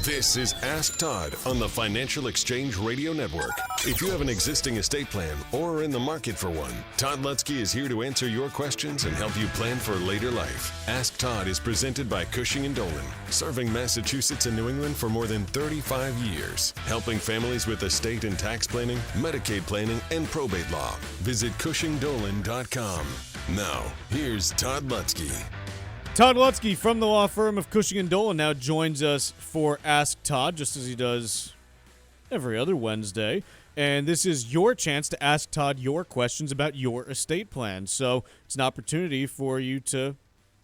This is Ask Todd on the Financial Exchange Radio Network. If you have an existing estate plan or are in the market for one, Todd Lutsky is here to answer your questions and help you plan for later life. Ask Todd is presented by Cushing & Dolan, serving Massachusetts and New England for more than 35 years, helping families with estate and tax planning, Medicaid planning, and probate law. Visit CushingDolan.com. Now, here's Todd Lutsky. Todd Lutsky from the law firm of Cushing & Dolan now joins us for Ask Todd, just as he does every other Wednesday. And this is your chance to ask Todd your questions about your estate plan. So it's an opportunity for you to,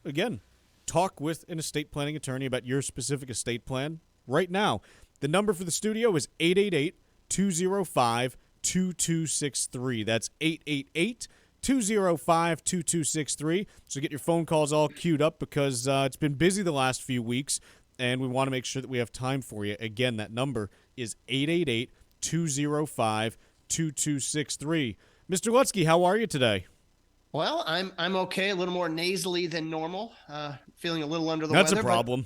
again, talk with an estate planning attorney about your specific estate plan right now. The number for the studio is 888-205-2263. That's 888-205-2263. So get your phone calls all queued up because it's been busy the last few weeks, and we want to make sure that we have time for you. Again, that number is 888-205-2263. Mr. Lutsky, how are you today? Well, I'm okay, a little more nasally than normal, feeling a little under the weather. That's a problem.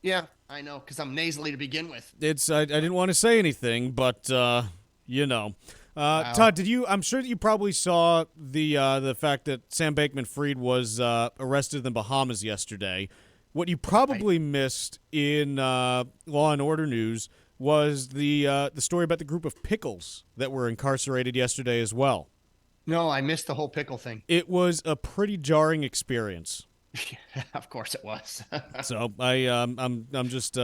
Yeah, I know, because I'm nasally to begin with. I didn't want to say anything, but, you know. Wow. Todd, I'm sure that you probably saw the fact that Sam Bankman-Fried was arrested in the Bahamas yesterday. What you probably missed in Law and Order news was the story about the group of pickles that were incarcerated yesterday as well. No, I missed the whole pickle thing. It was a pretty jarring experience. Of course it was. So I'm just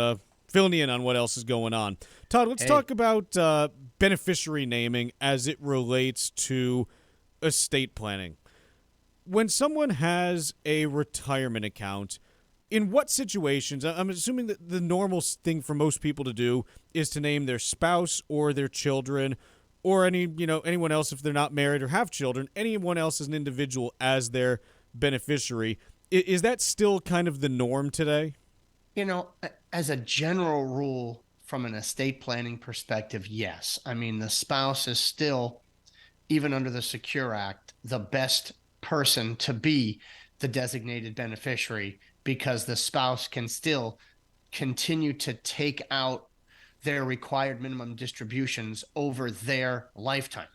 filling you in on what else is going on. Todd, let's talk about beneficiary naming as it relates to estate planning. When someone has a retirement account, in what situations, I'm assuming that the normal thing for most people to do is to name their spouse or their children or anyone else if they're not married or have children, anyone else as an individual as their beneficiary. Is that still kind of the norm today? You know, as a general rule, from an estate planning perspective, yes. I mean, the spouse is still, even under the Secure Act, the best person to be the designated beneficiary because the spouse can still continue to take out their required minimum distributions over their lifetime.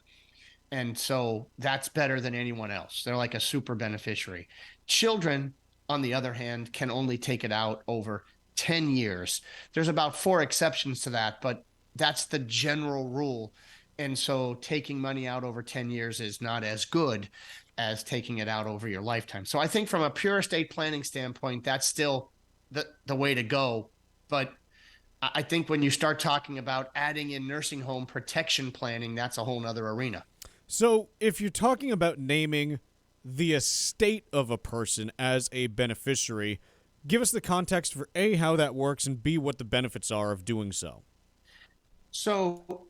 And so that's better than anyone else. They're like a super beneficiary. Children, on the other hand, can only take it out over 10 years. There's about 4 exceptions to that, but that's the general rule. And so taking money out over 10 years is not as good as taking it out over your lifetime. So I think from a pure estate planning standpoint, that's still the way to go. But I think when you start talking about adding in nursing home protection planning, that's a whole nother arena. So if you're talking about naming the estate of a person as a beneficiary, give us the context for A, how that works, and B, what the benefits are of doing so. So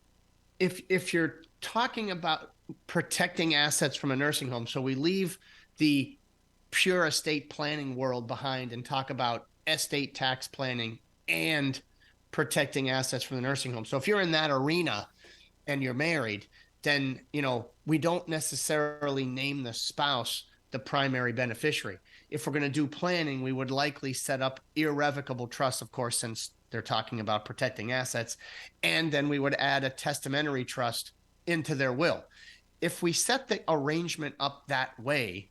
if you're talking about protecting assets from a nursing home, so we leave the pure estate planning world behind and talk about estate tax planning and protecting assets from the nursing home. So if you're in that arena and you're married, then, we don't necessarily name the spouse the primary beneficiary. If we're going to do planning, we would likely set up irrevocable trusts, of course, since they're talking about protecting assets. And then we would add a testamentary trust into their will. If we set the arrangement up that way,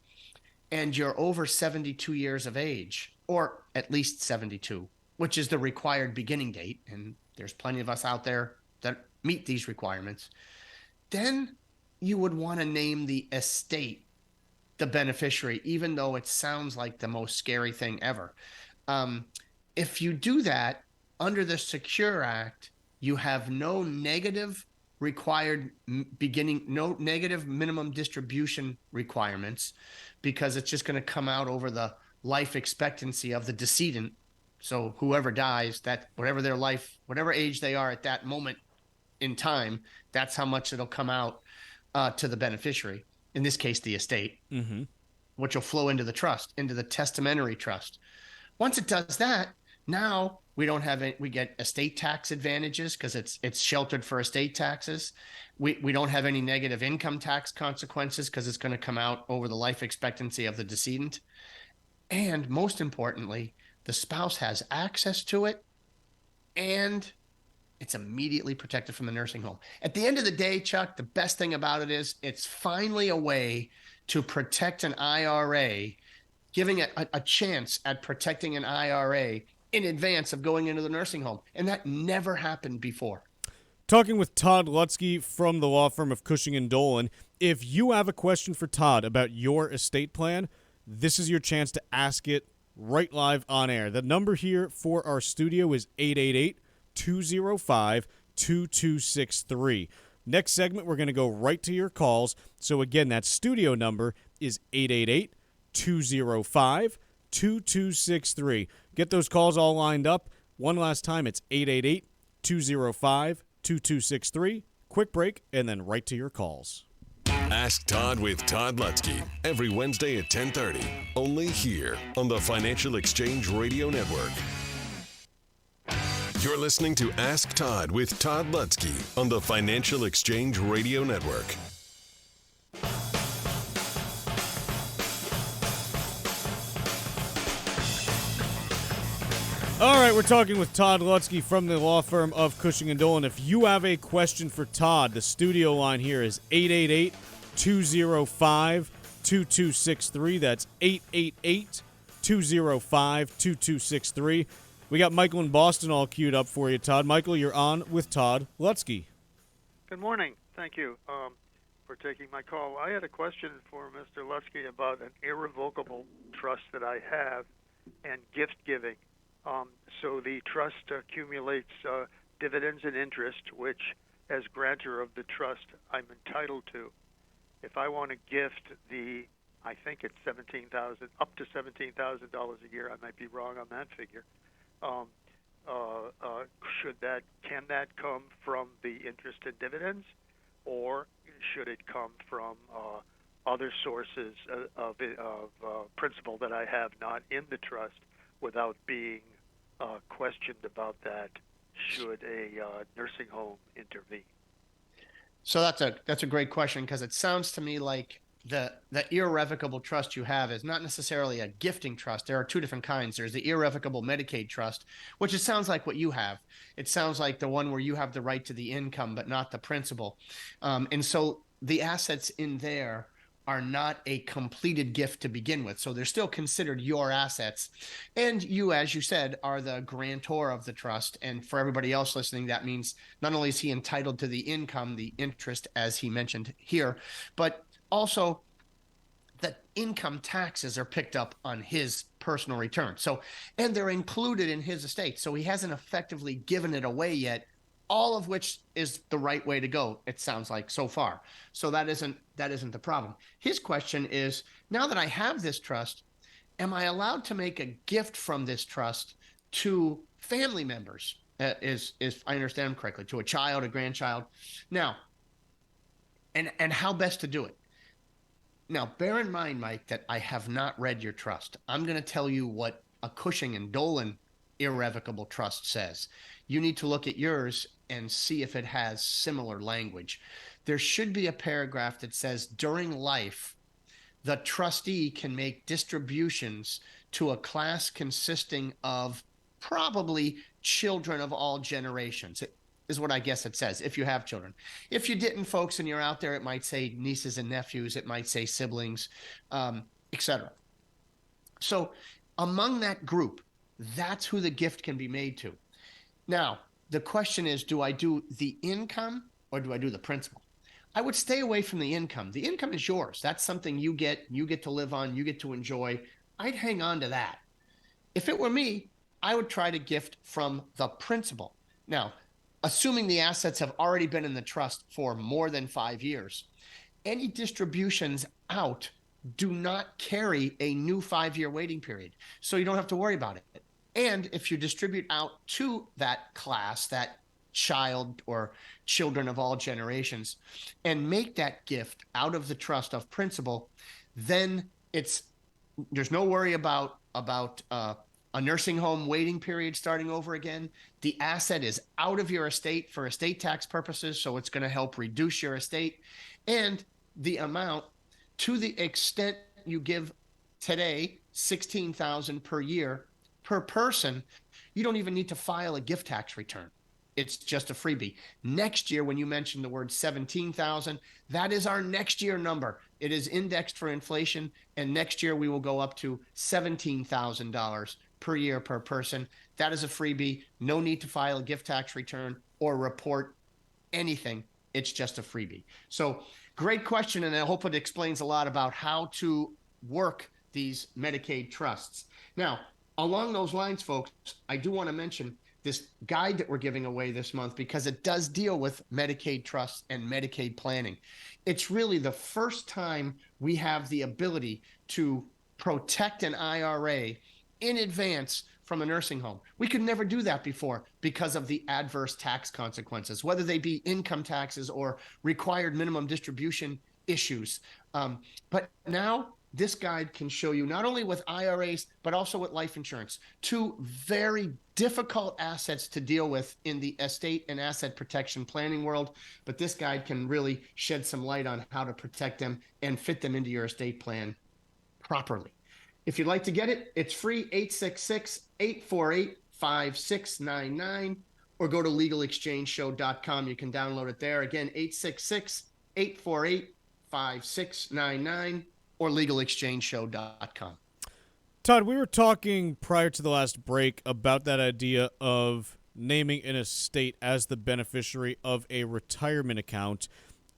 and you're over 72 years of age, or at least 72, which is the required beginning date, and there's plenty of us out there that meet these requirements, then you would want to name the estate the beneficiary, even though it sounds like the most scary thing ever. If you do that under the Secure Act, you have no negative no negative minimum distribution requirements because it's just going to come out over the life expectancy of the decedent. So whoever dies, that whatever their life, whatever age they are at that moment in time, that's how much it'll come out to the beneficiary. In this case, the estate, which will flow into the trust, into the testamentary trust. Once it does that, now we get estate tax advantages because it's sheltered for estate taxes. We don't have any negative income tax consequences because it's going to come out over the life expectancy of the decedent. And most importantly, the spouse has access to it and it's immediately protected from the nursing home. At the end of the day, Chuck, the best thing about it is it's finally a way to protect an IRA, giving it a chance at protecting an IRA in advance of going into the nursing home. And that never happened before. Talking with Todd Lutsky from the law firm of Cushing and Dolan. If you have a question for Todd about your estate plan, this is your chance to ask it right live on air. The number here for our studio is 888-205-2263. Next segment, we're going to go right to your calls. So again, that studio number is 888-205-2263. Get those calls all lined up. One last time, it's 888-205-2263. Quick break, and then right to your calls. Ask Todd with Todd Lutsky every Wednesday at 10:30, only here on the Financial Exchange Radio Network. You're listening to Ask Todd with Todd Lutsky on the Financial Exchange Radio Network. All right, we're talking with Todd Lutsky from the law firm of Cushing & Dolan. If you have a question for Todd, the studio line here is 888-205-2263. That's 888-205-2263. We got Michael in Boston all queued up for you, Todd. Michael, you're on with Todd Lutsky. Good morning. Thank you for taking my call. I had a question for Mr. Lutsky about an irrevocable trust that I have and gift giving. So the trust accumulates dividends and interest, which, as grantor of the trust, I'm entitled to. If I want to gift I think it's up to $17,000 a year. I might be wrong on that figure. Can that come from the interest and dividends, or should it come from other sources of principal that I have not in the trust, without being questioned about that should a nursing home intervene? So that's a great question, because it sounds to me like the irrevocable trust you have is not necessarily a gifting trust. There are two different kinds. There's the irrevocable Medicaid trust, which it sounds like what you have. It sounds like the one where you have the right to the income but not the principal. And so the assets in there are not a completed gift to begin with. So they're still considered your assets. And you, as you said, are the grantor of the trust. And for everybody else listening, that means not only is he entitled to the income, the interest, as he mentioned here, but also the income taxes are picked up on his personal return. So, and they're included in his estate. So he hasn't effectively given it away yet, all of which is the right way to go, it sounds like, so far. So that isn't the problem. His question is, now that I have this trust, am I allowed to make a gift from this trust to family members? Is I understand him correctly, to a child, a grandchild. Now, and how best to do it? Now, bear in mind, Mike, that I have not read your trust. I'm going to tell you what a Cushing and Dolan irrevocable trust says. You need to look at yours and see if it has similar language. There should be a paragraph that says, during life, the trustee can make distributions to a class consisting of probably children of all generations. It is what I guess it says, if you have children. If you didn't, folks, and you're out there, it might say nieces and nephews, it might say siblings, etc. So among that group, that's who the gift can be made to. Now, the question is, do I do the income or do I do the principal? I would stay away from the income. The income is yours. That's something you get to live on, you get to enjoy. I'd hang on to that. If it were me, I would try to gift from the principal. Now, assuming the assets have already been in the trust for more than 5 years, any distributions out do not carry a new 5-year waiting period. So you don't have to worry about it. And if you distribute out to that class, that child or children of all generations, and make that gift out of the trust of principal, then there's no worry about a nursing home waiting period starting over again. The asset is out of your estate for estate tax purposes, so it's going to help reduce your estate. And the amount, to the extent you give today, $16,000 per year per person, you don't even need to file a gift tax return. It's just a freebie. Next year, when you mentioned the word 17,000, that is our next year number. It is indexed for inflation, and next year we will go up to $17,000 per year per person. That is a freebie. No need to file a gift tax return or report anything. It's just a freebie. So great question, and I hope it explains a lot about how to work these Medicaid trusts. Now, along those lines, folks, I do want to mention this guide that we're giving away this month because it does deal with Medicaid trusts and Medicaid planning. It's really the first time we have the ability to protect an IRA in advance from a nursing home. We could never do that before because of the adverse tax consequences, whether they be income taxes or required minimum distribution issues. But now this guide can show you not only with IRAs, but also with life insurance, two very difficult assets to deal with in the estate and asset protection planning world. But this guide can really shed some light on how to protect them and fit them into your estate plan properly. If you'd like to get it, it's free, 866-848-5699, or go to legalexchangeshow.com. You can download it there. Again, 866-848-5699 or legalexchangeshow.com. Todd, we were talking prior to the last break about that idea of naming an estate as the beneficiary of a retirement account.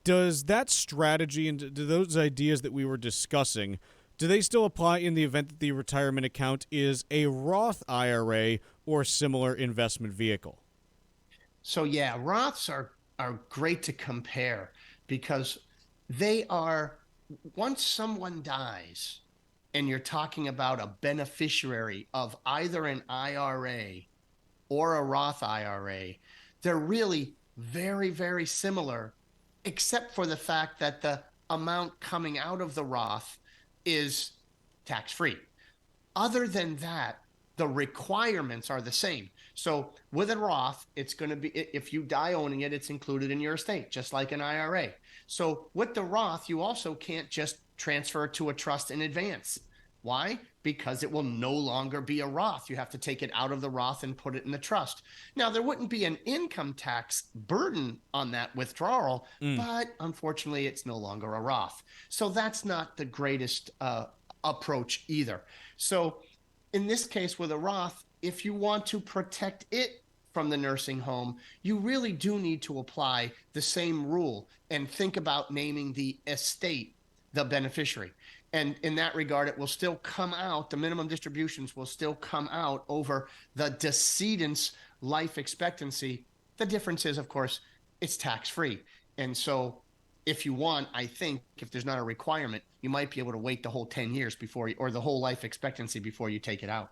Does that strategy and do those ideas that we were discussing, do they still apply in the event that the retirement account is a Roth IRA or similar investment vehicle? So yeah, Roths are great to compare because they are, once someone dies and you're talking about a beneficiary of either an IRA or a Roth IRA, they're really very, very similar, except for the fact that the amount coming out of the Roth is tax-free. Other than that, the requirements are the same. So with a Roth, it's going to be, if you die owning it, it's included in your estate, just like an IRA. So with the Roth, you also can't just transfer it to a trust in advance. Why? Because it will no longer be a Roth. You have to take it out of the Roth and put it in the trust. Now, there wouldn't be an income tax burden on that withdrawal, but unfortunately, it's no longer a Roth. So that's not the greatest approach either. So in this case with a Roth, if you want to protect it from the nursing home, you really do need to apply the same rule and think about naming the estate the beneficiary. And in that regard, it will still come out, the minimum distributions will still come out over the decedent's life expectancy. The difference is, of course, it's tax-free. And so if you want, I think if there's not a requirement, you might be able to wait the whole 10 years before you, or the whole life expectancy before you take it out.